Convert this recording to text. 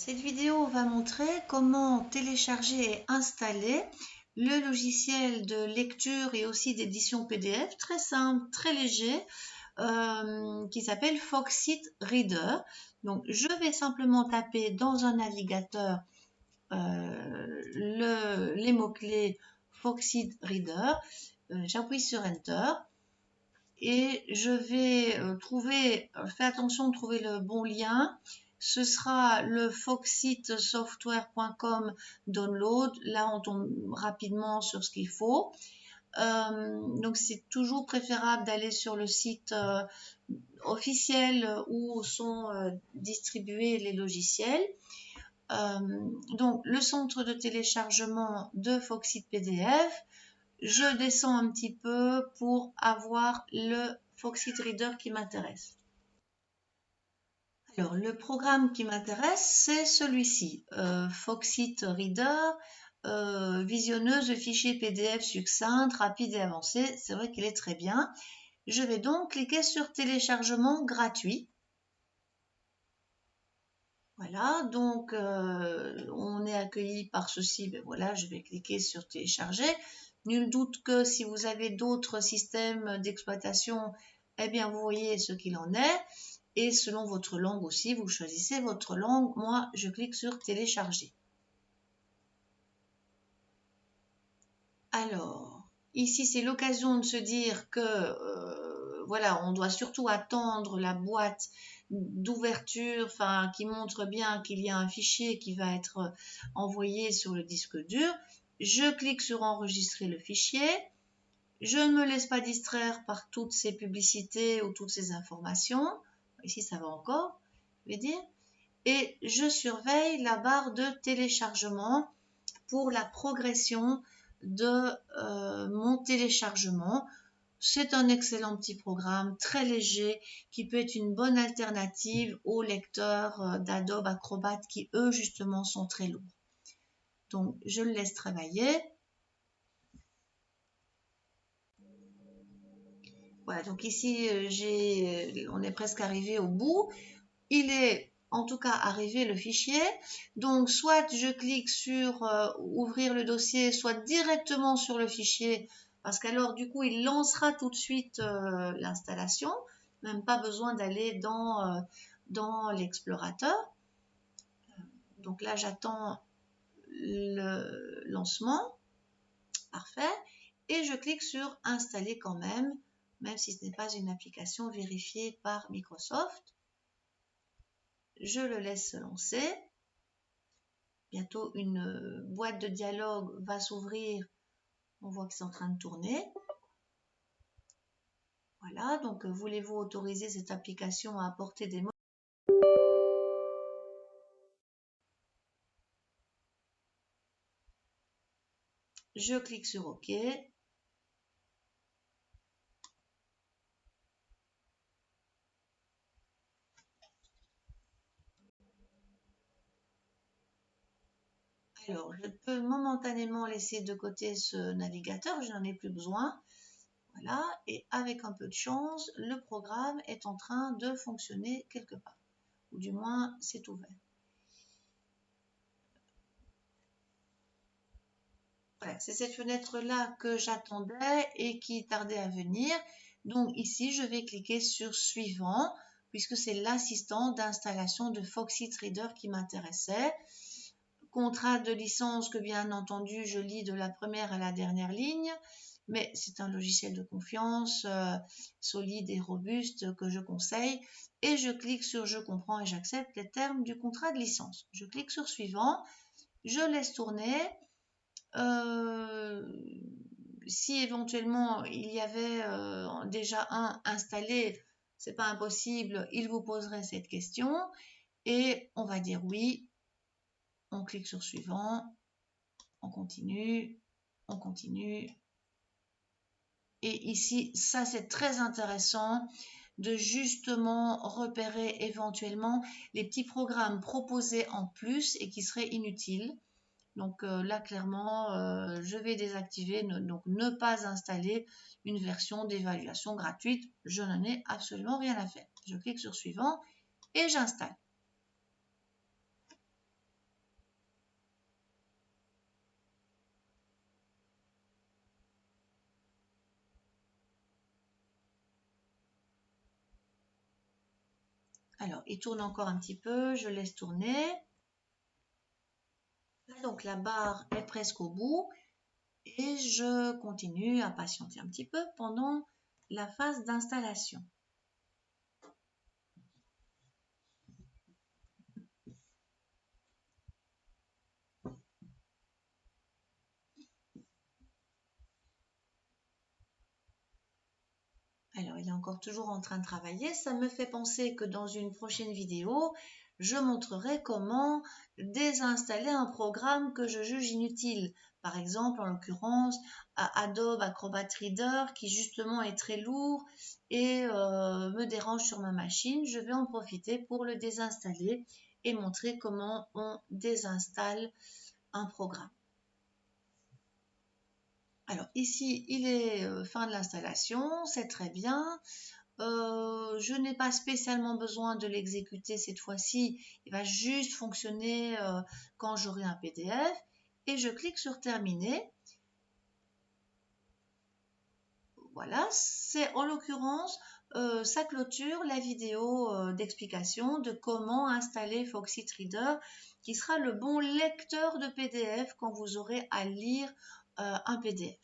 Cette vidéo va montrer comment télécharger et installer le logiciel de lecture et aussi d'édition PDF très simple, très léger, qui s'appelle Foxit Reader. Donc, je vais simplement taper dans un navigateur les mots-clés Foxit Reader. J'appuie sur Enter et je vais fais attention de trouver le bon lien. Ce sera le foxitsoftware.com download. Là, on tombe rapidement sur ce qu'il faut. Donc, c'est toujours préférable d'aller sur le site officiel où sont distribués les logiciels. Donc, le centre de téléchargement de Foxit PDF. Je descends un petit peu pour avoir le Foxit Reader qui m'intéresse. Alors, le programme qui m'intéresse, c'est celui-ci, Foxit Reader, visionneuse de fichiers PDF succincte, rapide et avancée. C'est vrai qu'il est très bien. Je vais donc cliquer sur téléchargement gratuit. Voilà, donc on est accueilli par ceci. Ben voilà, je vais cliquer sur télécharger. Nul doute que si vous avez d'autres systèmes d'exploitation, eh bien vous voyez ce qu'il en est. Et selon votre langue aussi, vous choisissez votre langue. Moi, je clique sur télécharger. Alors, ici, c'est l'occasion de se dire que, voilà, on doit surtout attendre la boîte d'ouverture, qui montre bien qu'il y a un fichier qui va être envoyé sur le disque dur. Je clique sur enregistrer le fichier. Je ne me laisse pas distraire par toutes ces publicités ou toutes ces informations. Ici, ça va encore, je vais dire. Et je surveille la barre de téléchargement pour la progression de mon téléchargement. C'est un excellent petit programme, très léger, qui peut être une bonne alternative aux lecteurs d'Adobe Acrobat qui, eux, justement, sont très lourds. Donc, je le laisse travailler. Voilà, donc ici, on est presque arrivé au bout. Il est en tout cas arrivé le fichier. Donc, soit je clique sur ouvrir le dossier, soit directement sur le fichier, parce qu'alors, du coup, il lancera tout de suite l'installation. Même pas besoin d'aller dans l'explorateur. Donc là, j'attends le lancement. Parfait. Et je clique sur installer quand même si ce n'est pas une application vérifiée par Microsoft. Je le laisse se lancer. Bientôt, une boîte de dialogue va s'ouvrir. On voit que c'est en train de tourner. Voilà, donc voulez-vous autoriser cette application à apporter des mots? Je clique sur OK. Alors, je peux momentanément laisser de côté ce navigateur, je n'en ai plus besoin. Voilà, et avec un peu de chance, le programme est en train de fonctionner quelque part. Ou du moins, c'est ouvert. Voilà, c'est cette fenêtre-là que j'attendais et qui tardait à venir. Donc ici, je vais cliquer sur Suivant, puisque c'est l'assistant d'installation de Foxit Reader qui m'intéressait. Contrat de licence que bien entendu, je lis de la première à la dernière ligne, mais c'est un logiciel de confiance, solide et robuste que je conseille. Et je clique sur Je comprends et j'accepte les termes du contrat de licence. Je clique sur Suivant, je laisse tourner. Si éventuellement il y avait déjà un installé, c'est pas impossible, il vous poserait cette question et on va dire oui. On clique sur suivant, on continue. Et ici, ça c'est très intéressant de justement repérer éventuellement les petits programmes proposés en plus et qui seraient inutiles. Donc là, clairement, je vais désactiver, donc ne pas installer une version d'évaluation gratuite. Je n'en ai absolument rien à faire. Je clique sur Suivant et j'installe. Alors, il tourne encore un petit peu, je laisse tourner. Donc, la barre est presque au bout et je continue à patienter un petit peu pendant la phase d'installation. Alors, il est encore toujours en train de travailler. Ça me fait penser que dans une prochaine vidéo, je montrerai comment désinstaller un programme que je juge inutile. Par exemple, en l'occurrence, Adobe Acrobat Reader qui justement est très lourd et me dérange sur ma machine. Je vais en profiter pour le désinstaller et montrer comment on désinstalle un programme. Alors ici, il est fin de l'installation, c'est très bien. Je n'ai pas spécialement besoin de l'exécuter cette fois-ci. Il va juste fonctionner quand j'aurai un PDF. Et je clique sur terminer. Voilà, c'est en l'occurrence, ça clôture la vidéo d'explication de comment installer Foxit Reader, qui sera le bon lecteur de PDF quand vous aurez à lire un PDF.